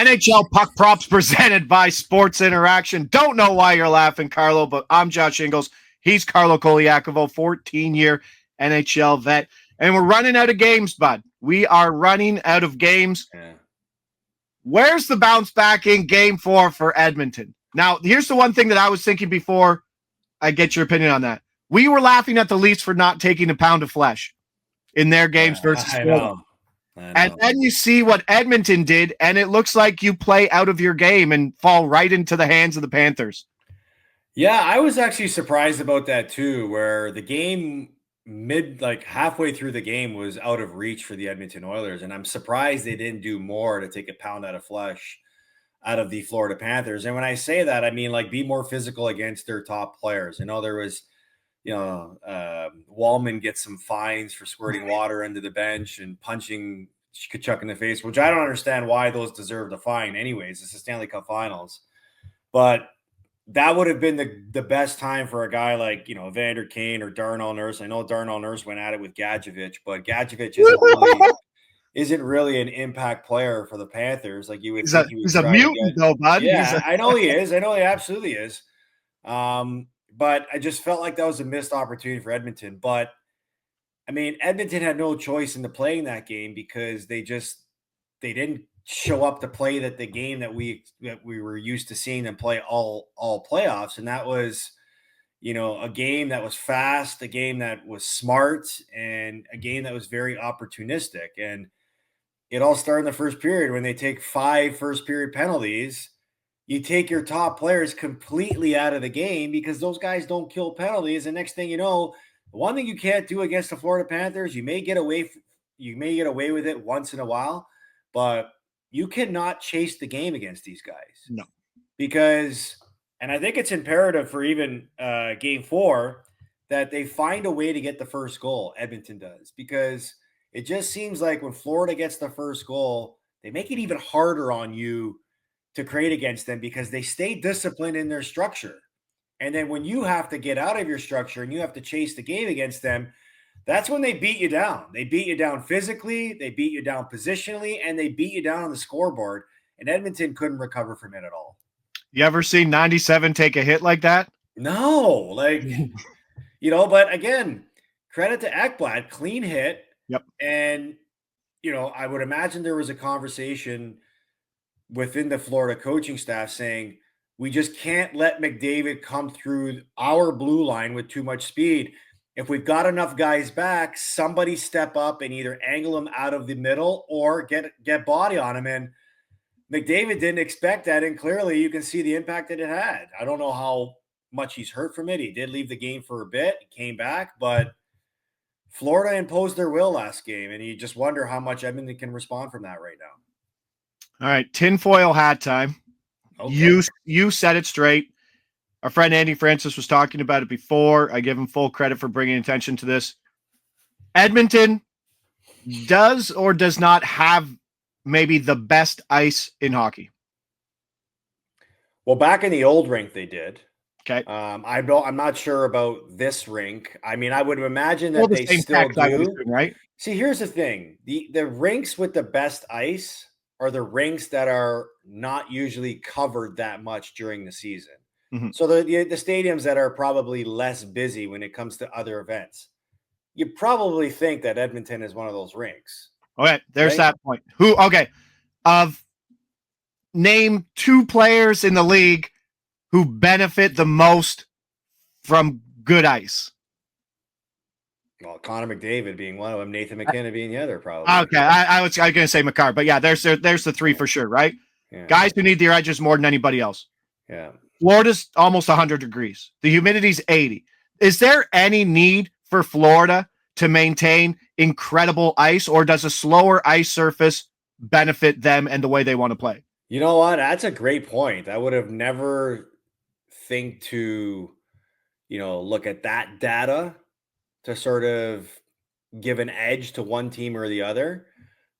NHL Puck Props presented by Sports Interaction. Don't know why you're laughing, Carlo, but I'm Josh Ingles. He's Carlo Colaiacovo, 14-year NHL vet. And we're running out of games, bud. We are running out of games. Yeah. Where's the bounce back in game 4 for Edmonton? Now, here's the one thing that I was thinking before I get your opinion on that. We were laughing at the Leafs for not taking a pound of flesh in their games versus Florida. And then you see what Edmonton did, and it looks like you play out of your game and fall right into the hands of the Panthers. Yeah, I was actually surprised about that too, where the game halfway through the game was out of reach for the Edmonton Oilers. And I'm surprised they didn't do more to take a pound out of flesh out of the Florida Panthers. And when I say that, I mean, be more physical against their top players. I know there was, Wallman gets some fines for squirting water into the bench and punching Tkachuk in the face, which I don't understand why those deserve a fine anyways. It's the Stanley Cup Finals. But that would have been the best time for a guy like, Evander Kane or Darnell Nurse. I know Darnell Nurse went at it with Gadjevich, but Gadjevich isn't really an impact player for the Panthers. Like you would think he would he's a mutant, though, bud. Yeah, I know he is. I know he absolutely is. But I just felt like that was a missed opportunity for Edmonton. But I mean, Edmonton had no choice into playing that game because they didn't show up to play the game that we were used to seeing them play all playoffs. And that was, a game that was fast, a game that was smart, and a game that was very opportunistic. And it all started in the first period when they take 5 first period penalties. You take your top players completely out of the game because those guys don't kill penalties. And next thing you know, the one thing you can't do against the Florida Panthers, you may get away with it once in a while, but you cannot chase the game against these guys. No. Because, and I think it's imperative for even game 4 that they find a way to get the first goal, Edmonton does, because it just seems like when Florida gets the first goal, they make it even harder on you to create against them because they stay disciplined in their structure. And then when you have to get out of your structure and you have to chase the game against them, that's when they beat you down. They beat you down physically, they beat you down positionally, and they beat you down on the scoreboard. And Edmonton couldn't recover from it at all. You ever seen 97 take a hit like that? No, but again, credit to Ekblad, clean hit. Yep. And, I would imagine there was a conversation within the Florida coaching staff saying, we just can't let McDavid come through our blue line with too much speed. If we've got enough guys back, somebody step up and either angle him out of the middle or get body on him. And McDavid didn't expect that. And clearly you can see the impact that it had. I don't know how much he's hurt from it. He did leave the game for a bit. He came back, but Florida imposed their will last game. And you just wonder how much Edmonton can respond from that right now. All right, tinfoil hat time. Okay. You said it straight. Our friend Andy Francis was talking about it before. I give him full credit for bringing attention to this. Edmonton does or does not have maybe the best ice in hockey. Well, back in the old rink, they did. Okay. I'm not sure about this rink. I mean, I would imagine that they still do. Right. See, here's the thing: the rinks with the best ice are the rinks that are not usually covered that much during the season. Mm-hmm. So the stadiums that are probably less busy when it comes to other events, you probably think that Edmonton is one of those rinks. Okay, there's that point. Name 2 players in the league who benefit the most from good ice. Well, Connor McDavid being one of them, Nathan McKinnon being the other, probably. Okay, I was going to say McCarr, but yeah, there's the 3 for sure, right? Yeah. Guys who need their edges more than anybody else. Yeah. Florida's almost 100 degrees. The humidity's 80. Is there any need for Florida to maintain incredible ice, or does a slower ice surface benefit them and the way they want to play? You know what? That's a great point. I would have never think to, look at that data to sort of give an edge to one team or the other.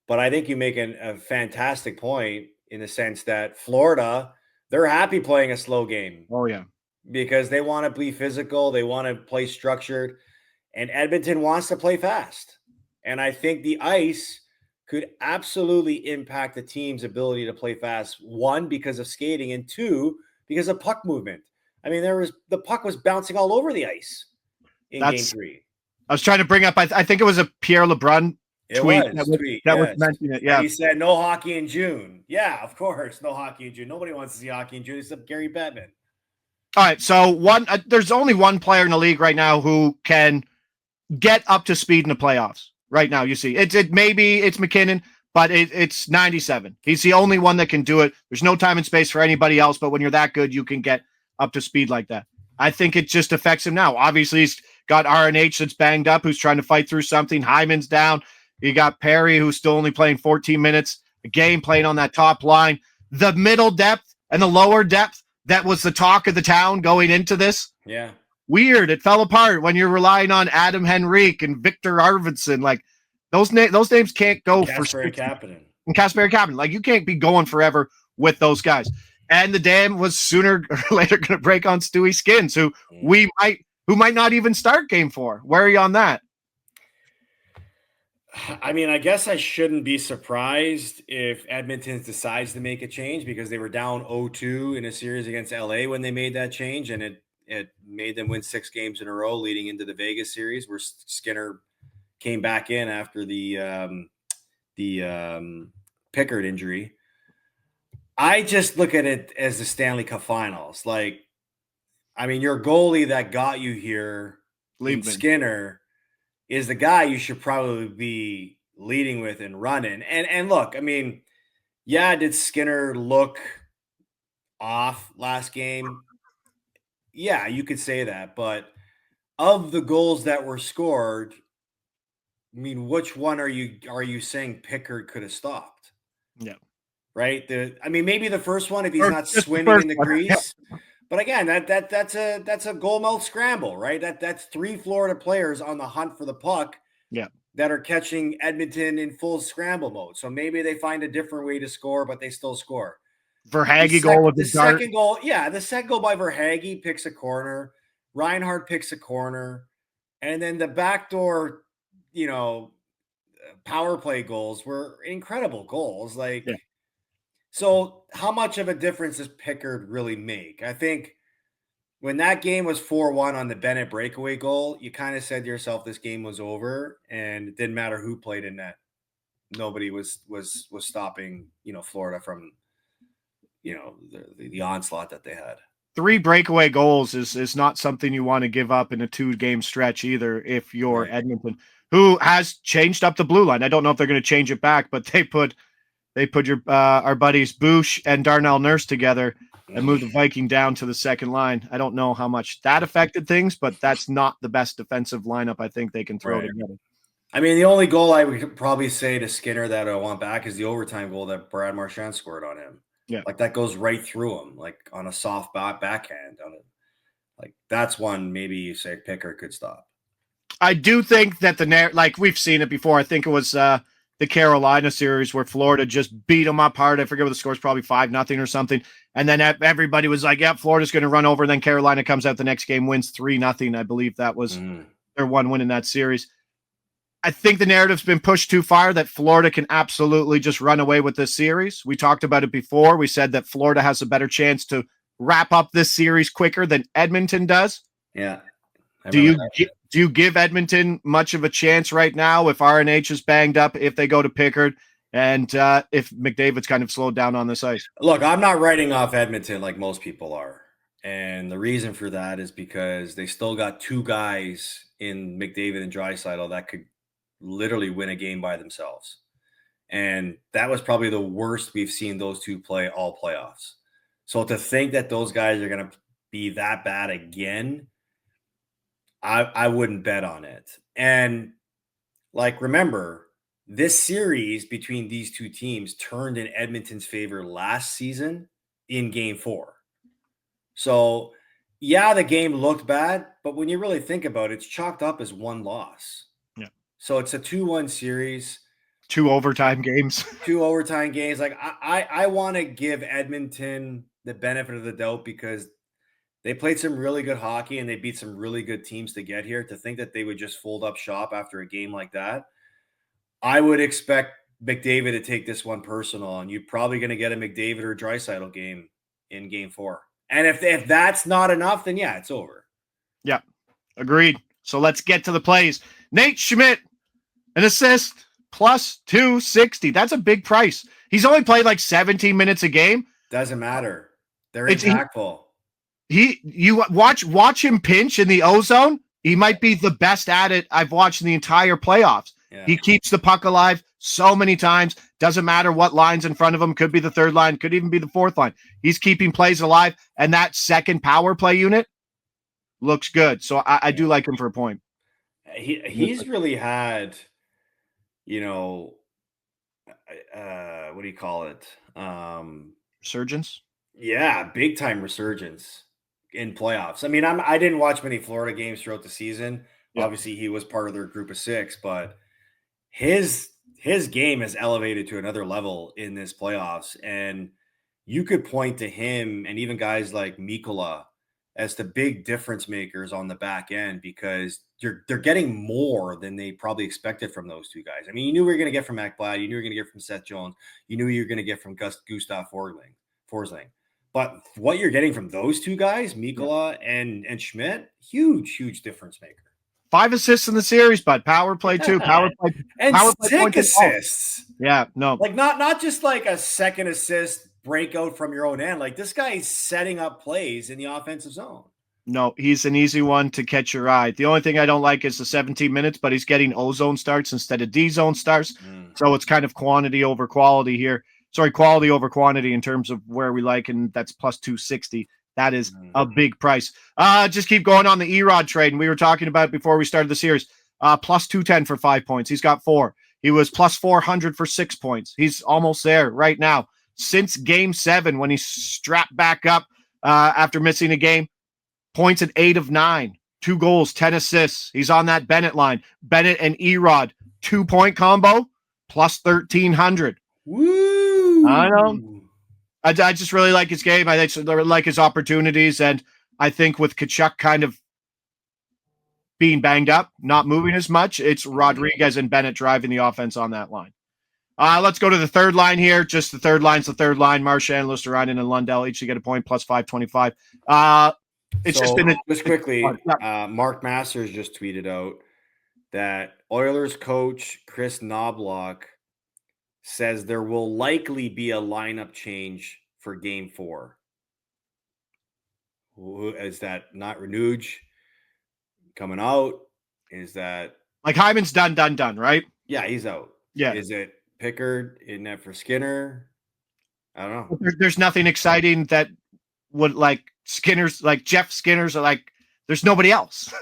But I think you make a fantastic point in the sense that Florida, they're happy playing a slow game. Oh, yeah. Because they want to be physical. They want to play structured. And Edmonton wants to play fast. And I think the ice could absolutely impact the team's ability to play fast. One, because of skating, and two, because of puck movement. I mean, the puck was bouncing all over the ice in game 3. I was trying to bring up, I think it was a Pierre LeBrun tweet that was mentioning it. Yeah. And he said, no hockey in June. Yeah, of course. No hockey in June. Nobody wants to see hockey in June except Gary Bettman. All right. So there's only one player in the league right now who can get up to speed in the playoffs right now. You see maybe it's McKinnon, but it's 97. He's the only one that can do it. There's no time and space for anybody else. But when you're that good, you can get up to speed like that. I think it just affects him now. Obviously, he's got RNH that's banged up, who's trying to fight through something. Hyman's down. You got Perry, who's still only playing 14 minutes a game, playing on that top line. The middle depth and the lower depth, that was the talk of the town going into this. Yeah. Weird. It fell apart when you're relying on Adam Henrique and Victor Arvidsson. Like those names can't go for Kapanen. And Kasperi Kapanen. Like you can't be going forever with those guys. And the dam was sooner or later going to break on Stewie Skins, who might not even start game 4. Where are you on that? I mean, I guess I shouldn't be surprised if Edmonton decides to make a change, because they were down 0-2 in a series against LA when they made that change, and it made them win 6 games in a row leading into the Vegas series, where Skinner came back in after the Pickard injury. I just look at it as the Stanley Cup Finals. Like, I mean, your goalie that got you here, Skinner, is the guy you should probably be leading with and running. And look, I mean, yeah, did Skinner look off last game? Yeah, you could say that. But of the goals that were scored, I mean, which one are you saying Pickard could have stopped? Yeah. Right? I mean, maybe the first one if he's not swimming in the crease. Yeah. But again, that's a goal mouth scramble, right? That's 3 Florida players on the hunt for the puck, that are catching Edmonton in full scramble mode. So maybe they find a different way to score, but they still score. Verhaeghe goal with the dart. Second goal, the second goal by Verhaeghe picks a corner. Reinhart picks a corner, and then the backdoor, power play goals were incredible goals. Like. Yeah. So how much of a difference does Pickard really make? I think when that game was 4-1 on the Bennett breakaway goal, you kind of said to yourself, this game was over, and it didn't matter who played in net. Nobody was stopping, Florida from, the onslaught that they had. 3 breakaway goals is not something you want to give up in a 2-game stretch either if you're Edmonton, who has changed up the blue line. I don't know if they're going to change it back, but they put our buddies Bush and Darnell Nurse together and moved the Viking down to the second line. I don't know how much that affected things, but that's not the best defensive lineup I think they can throw together. I mean, the only goal I would probably say to Skinner that I want back is the overtime goal that Brad Marchand scored on him. Yeah. Like that goes right through him, like on a soft backhand on it. Like that's one maybe you say Pickard could stop. I do think that like we've seen it before. I think it was the Carolina series where Florida just beat them up hard. I forget what the score is, probably 5-0 or something. And then everybody was like, yeah, Florida's going to run over. And then Carolina comes out the next game, wins 3-0. I believe that was their one win in that series. I think the narrative's been pushed too far that Florida can absolutely just run away with this series. We talked about it before. We said that Florida has a better chance to wrap up this series quicker than Edmonton does. Yeah. Do you give Edmonton much of a chance right now if RNH is banged up, if they go to Pickard, and if McDavid's kind of slowed down on this ice? Look, I'm not writing off Edmonton like most people are. And the reason for that is because they still got 2 guys in McDavid and Draisaitl that could literally win a game by themselves. And that was probably the worst we've seen those 2 play all playoffs. So to think that those guys are going to be that bad again, I wouldn't bet on it. And like, remember, this series between these 2 teams turned in Edmonton's favor last season in game 4. So yeah, the game looked bad, but when you really think about it, it's chalked up as 1 loss. Yeah. So it's a 2-1 series. 2 overtime games. 2 overtime games. Like I want to give Edmonton the benefit of the doubt because they played some really good hockey and they beat some really good teams to get here. To think that they would just fold up shop after a game like that, I would expect McDavid to take this one personal, and you're probably going to get a McDavid or Draisaitl game in Game 4. And if that's not enough, then yeah, it's over. Yeah, agreed. So let's get to the plays. Nate Schmidt, an assist, plus 260. That's a big price. He's only played like 17 minutes a game. Doesn't matter. They're impactful. You watch him pinch in the ozone. He might be the best at it I've watched in the entire playoffs. Yeah. He keeps the puck alive so many times. Doesn't matter what line's in front of him. Could be the third line. Could even be the fourth line. He's keeping plays alive. And that second power play unit looks good. So I do like him for a point. He's really had, what do you call it? Resurgence? Yeah, big time resurgence in playoffs. I mean, I didn't watch many Florida games throughout the season. Yeah. Obviously, he was part of their group of 6, but his game has elevated to another level in this playoffs. And you could point to him and even guys like Mikkola as the big difference makers on the back end, because they're getting more than they probably expected from those two guys. I mean, you knew we were going to get from McBlad. You knew you were going to get from Seth Jones. You knew you were going to get from Gustav Forsling. But what you're getting from those two guys, Mikkola and Schmidt, huge difference maker. 5 assists in the series, bud. Power play too. Power play and power play assists. Yeah, no. Like not just like a second assist breakout from your own end. Like this guy is setting up plays in the offensive zone. No, he's an easy one to catch your eye. The only thing I don't like is the 17 minutes, but he's getting O-zone starts instead of D-zone starts. So it's kind of quantity over quality here. Sorry, quality over quantity in terms of where we like, and that's plus 260. That is a big price. Just keep going on the Erod trade, and we were talking about it before we started the series. Plus 210 for 5 points. He's got 4. He was plus 400 for 6 points. He's almost there right now. Since Game 7, when he strapped back up after missing a game, points at 8 of 9, 2 goals, 10 assists. He's on that Bennett line. Bennett and Erod, 2-point combo, plus 1,300. Woo! I know. I just really like his game. I think like his opportunities, and I think with Tkachuk kind of being banged up, not moving as much, it's Rodriguez and Bennett driving the offense on that line. Let's go to the third line here. Just the third line's the third line. Marchand, Luostarinen, and Lundell each to get a point, plus 525. Just quickly, Mark Masters just tweeted out that Oilers coach Chris Knobloch says there will likely be a lineup change for Game 4. Is that not Renuge coming out? Is that like Hyman's done, right? Yeah, he's out. Yeah. Is it Pickard in net for Skinner? I don't know. There's nothing exciting that would like Skinner's, like Jeff Skinner's, are like there's nobody else.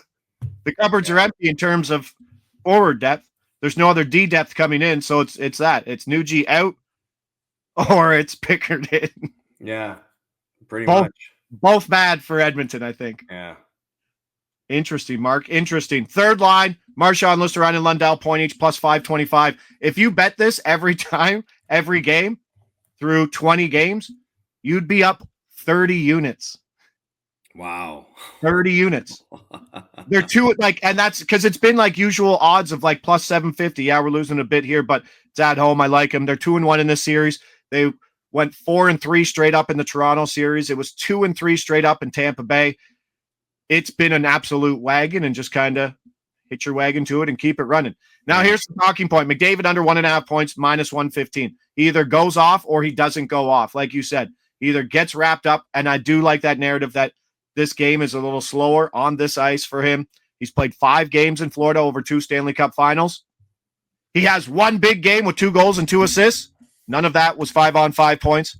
The cupboards are empty in terms of forward depth. There's no other D depth coming in, so it's Nuge out or it's Pickard in. Yeah, pretty much. Both bad for Edmonton, I think. Yeah. Interesting, Mark. Interesting. Third line, Marchand, Luostarinen, and Lundell, point each, plus 525. If you bet this every time, every game, through 20 games, you'd be up 30 units. Wow. 30 units. They're two, and that's because it's been like usual odds of like plus 750. Yeah, we're losing a bit here, but it's at home. I like them. They're 2-1 in this series. They went 4-3 straight up in the Toronto series. It was 2-3 straight up in Tampa Bay. It's been an absolute wagon, and just kind of hit your wagon to it and keep it running. Now, here's the talking point. McDavid under 1.5 points, minus 115. He either goes off or he doesn't go off. Like you said, he either gets wrapped up, and I do like that narrative that this game is a little slower on this ice for him. He's played 5 games in Florida over 2 Stanley Cup Finals. He has 1 big game with 2 goals and 2 assists. None of that was 5-on-5 points.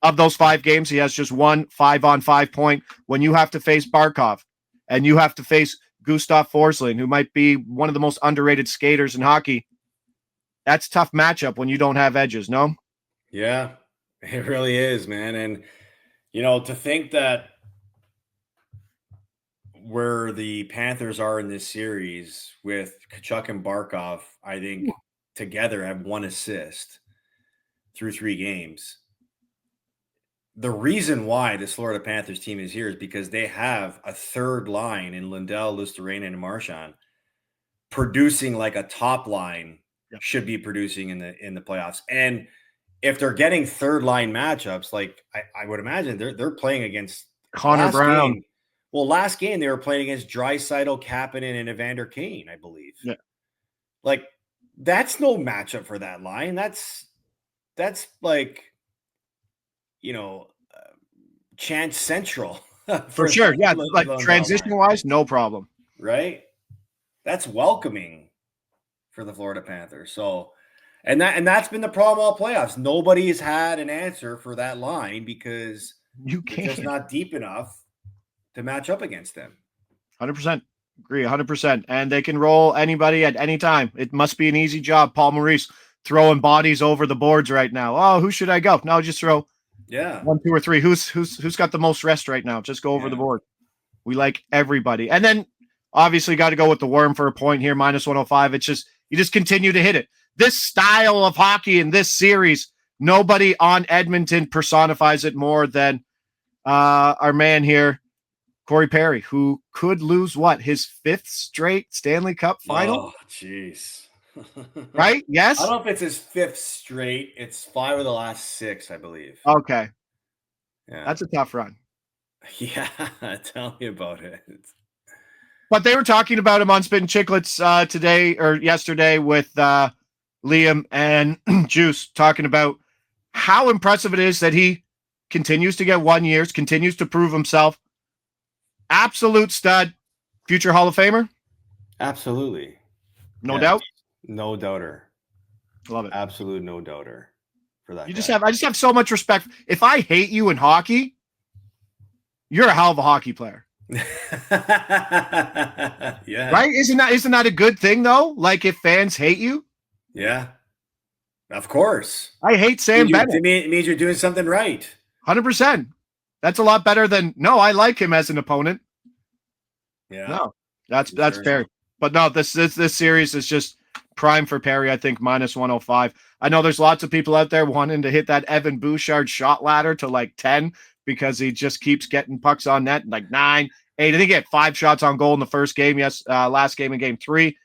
Of those 5 games, he has just 1 5-on-5 point. When you have to face Barkov and you have to face Gustav Forsling, who might be one of the most underrated skaters in hockey, that's a tough matchup when you don't have edges, no? Yeah, it really is, man. And, to think that where the Panthers are in this series with Tkachuk and Barkov, I think together have 1 assist through 3 games. The reason why this Florida Panthers team is here is because they have a third line in Lundell, Luostarinen, and Marchand producing like a top line should be producing in the playoffs. And if they're getting third line matchups, like I would imagine they're playing against Connor Brown. Last game they were playing against Draisaitl, Kapanen, and Evander Kane, I believe. Yeah. Like that's no matchup for that line. That's like, Chance Central For sure. Yeah. Like transition wise, no problem. Right. That's welcoming for the Florida Panthers. So, and that's been the problem all playoffs. Nobody has had an answer for that line because they're just not deep enough to match up against them. 100%. Agree, 100%. And they can roll anybody at any time. It must be an easy job. Paul Maurice throwing bodies over the boards right now. Oh, who should I go? No, just throw 1, 2, or 3. Who's got the most rest right now? Just go over the board. We like everybody. And then obviously got to go with the worm for a point here, -105. It's just, you just continue to hit it. This style of hockey in this series, nobody on Edmonton personifies it more than our man here, Corey Perry, who could lose his 5th straight Stanley Cup final? Oh, jeez. Right? Yes? I don't know if it's his 5th straight. It's 5 of the last 6, I believe. Okay. Yeah. That's a tough run. Yeah. Tell me about it. But they were talking about him on Spittin' Chicklets today or yesterday with Liam and Juice, talking about how impressive it is that he continues to get 1 years, continues to prove himself. Absolute stud, future Hall of Famer. Absolutely. No doubt. No doubter. Love it. Absolute no doubter for that. I just have so much respect. If I hate you in hockey, you're a hell of a hockey player. Yeah. Right? Isn't that a good thing though? Like if fans hate you? Yeah. Of course. I hate Sam Bennett. It means you're doing something right. 100%. That's a lot better than no, I like him as an opponent. Yeah. No. That's fair. But no, this series is just prime for Perry, I think, -105. I know there's lots of people out there wanting to hit that Evan Bouchard shot ladder to like 10 because he just keeps getting pucks on net, like 9, 8. I think he had 5 shots on goal in the first game. Last game in game 3.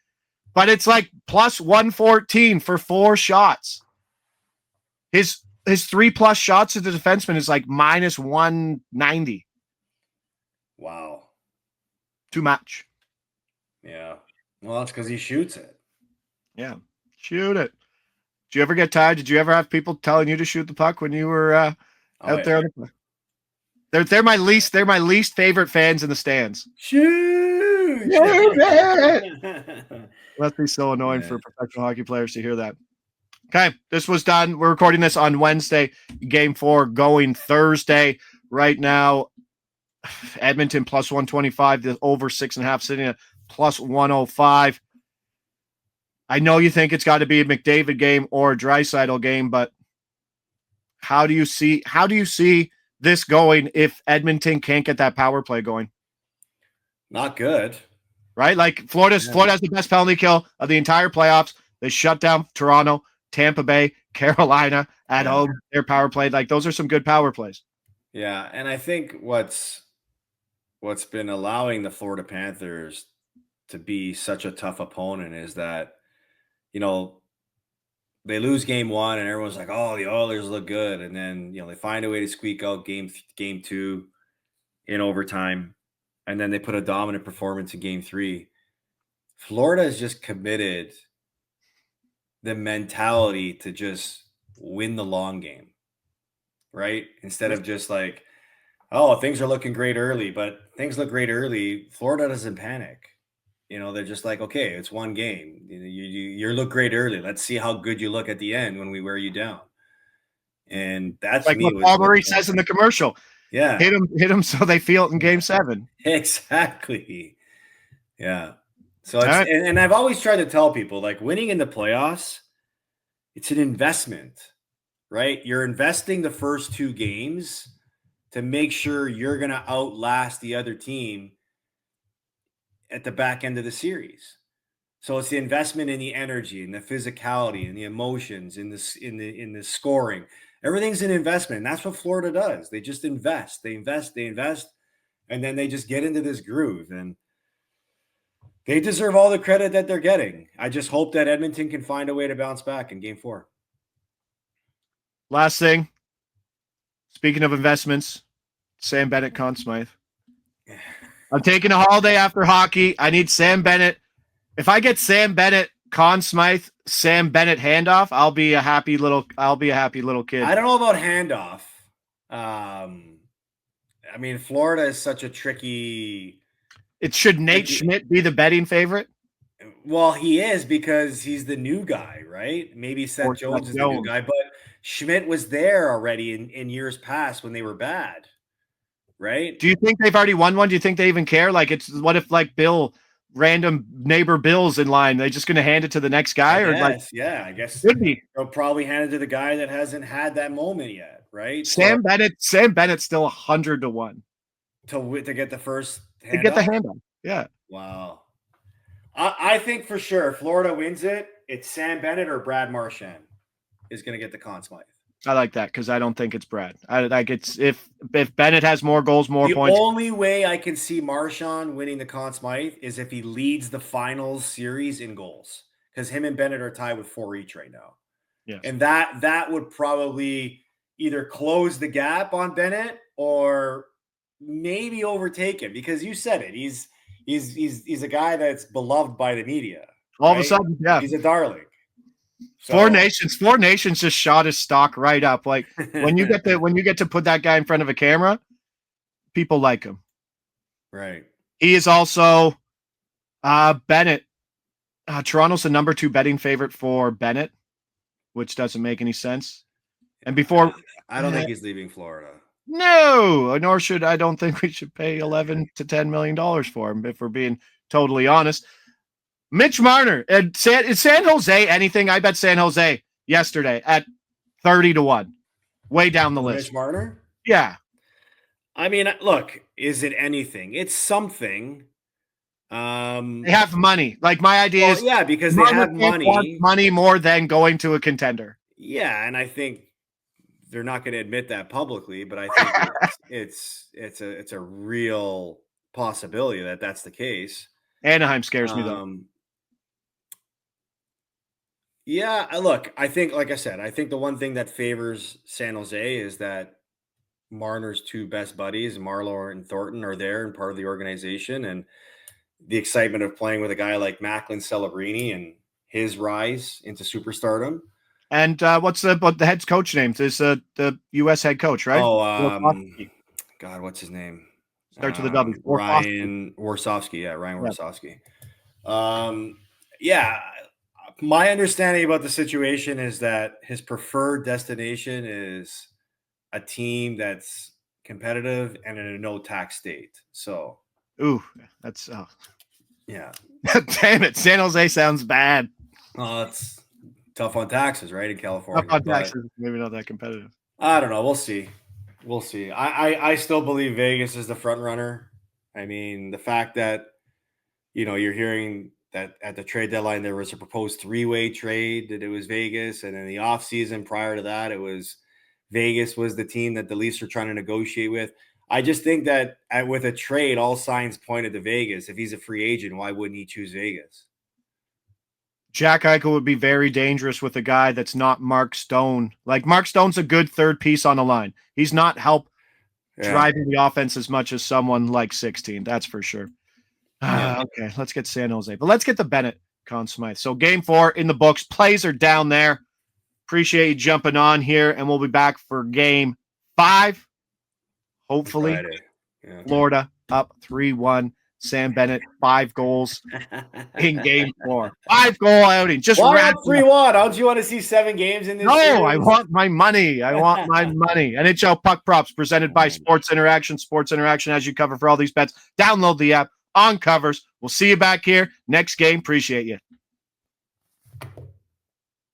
But it's like +114 for 4 shots. His 3+ shots to the defenseman is like -190. Wow. Too much. Yeah. Well, that's because he shoots it. Yeah. Shoot it. Did you ever get tired? Did you ever have people telling you to shoot the puck when you were out there? They're my least favorite fans in the stands. Shoot! Must be so annoying for professional hockey players to hear that. Okay, this was done. We're recording this on Wednesday. Game 4 going Thursday. Right now, Edmonton +125. The over 6.5 sitting at +105. I know you think it's got to be a McDavid game or a Draisaitl game, but how do you see this going if Edmonton can't get that power play going? Not good. Right? Like Florida has the best penalty kill of the entire playoffs. They shut down Toronto, Tampa Bay, Carolina at home. Their power play. Like those are some good power plays. Yeah. And I think what's been allowing the Florida Panthers to be such a tough opponent is that, they lose game 1 and everyone's like, oh, the Oilers look good. And then, they find a way to squeak out game 2 in overtime. And then they put a dominant performance in game 3. Florida has just committed the mentality to just win the long game, right? Instead of just like, oh, things are looking great early, but things look great early. Florida doesn't panic. They're just like, okay, it's one game. You look great early. Let's see how good you look at the end when we wear you down. And that's like what Paul Murray says in the commercial. Yeah. Hit them so they feel it in game 7. Exactly. Yeah. So and I've always tried to tell people, like, winning in the playoffs, it's an investment, right? You're investing the first 2 games to make sure you're going to outlast the other team at the back end of the series. So it's the investment in the energy and the physicality and the emotions in the scoring. Everything's an investment. And that's what Florida does. They just invest. They invest, and then they just get into this groove. And They deserve all the credit that they're getting. I just hope that Edmonton can find a way to bounce back in Game 4. Last thing. Speaking of investments, Sam Bennett, Conn Smythe. I'm taking a holiday after hockey. I need Sam Bennett. If I get Sam Bennett, Conn Smythe, Sam Bennett handoff, I'll be a happy little kid. I don't know about handoff. I mean, Florida is such a tricky. Should Nate Schmidt be the betting favorite? Well, he is because he's the new guy, right? Maybe Seth Jones is the new guy, but Schmidt was there already in years past when they were bad, right? Do you think they've already won one? Do you think they even care? Like, what if like random neighbor Bill's in line? They just going to hand it to the next guy, I guess could be. They'll probably hand it to the guy that hasn't had that moment yet, right? Sam Bennett's still 100-1 to get the first to get the handoff. Yeah. Wow. I think for sure Florida wins it. It's Sam Bennett or Brad Marchand is going to get the Conn Smythe. I like that because I don't think it's Brad. I like it's if Bennett has more goals, more points. The only way I can see Marchand winning the Conn Smythe is if he leads the finals series in goals, because him and Bennett are tied with 4 each right now. Yes. And that would probably either close the gap on Bennett or maybe overtake him, because you said it. He's a guy that's beloved by the media. All of a sudden, yeah, he's a darling. So, Four Nations just shot his stock right up. Like when you get to put that guy in front of a camera, people like him. Right. He is also Bennett. Toronto's the number 2 betting favorite for Bennett, which doesn't make any sense. And before, I don't think he's leaving Florida. No, nor should I. Don't think we should pay $11 to $10 million for him, if we're being totally honest. Mitch Marner, is San Jose anything? I bet San Jose yesterday at 30-1, way down the list. Mitch Marner? Yeah. I mean, look, is it anything? It's something. They have money. Like my idea is, yeah, because they have money more than going to a contender. Yeah, and I think they're not going to admit that publicly, but I think it's a real possibility that that's the case. Anaheim scares me though. Yeah, look, I think, like I said, I think the one thing that favors San Jose is that Marner's 2 best buddies, Marleau and Thornton, are there and part of the organization, and the excitement of playing with a guy like Macklin Celebrini and his rise into superstardom. And what's the head coach name? Is the U.S. head coach, right? Oh, God, what's his name? Starts with a W. Ryan Warsofsky. Yeah, Ryan Warsofsky. Yeah, my understanding about the situation is that his preferred destination is a team that's competitive and in a no-tax state. So, that's yeah. Damn it, San Jose sounds bad. It's tough on taxes, right, in California. Tough on taxes, maybe not that competitive. I don't know. We'll see. I still believe Vegas is the front runner. I mean, the fact that you're hearing that at the trade deadline there was a proposed 3-way trade, that it was Vegas, and in the offseason prior to that, it was Vegas was the team that the Leafs were trying to negotiate with. I just think that with a trade, all signs pointed to Vegas. If he's a free agent, why wouldn't he choose Vegas? Jack Eichel would be very dangerous with a guy that's not Mark Stone. Like, Mark Stone's a good third piece on the line. He's not driving the offense as much as someone like 16. That's for sure. Okay, let's get San Jose. But let's get the Bennett, Conn Smythe. So Game 4 in the books. Plays are down there. Appreciate you jumping on here, and we'll be back for Game 5. Hopefully, Florida up 3-1. Sam Bennett, 5 goals in Game 4. 5-goal outing. Just why 3-1? Don't you want to see 7 games in this? No, series? I want my money. NHL Puck Props presented by Sports Interaction. Sports Interaction has you covered for all these bets. Download the app on Covers. We'll see you back here next game. Appreciate you.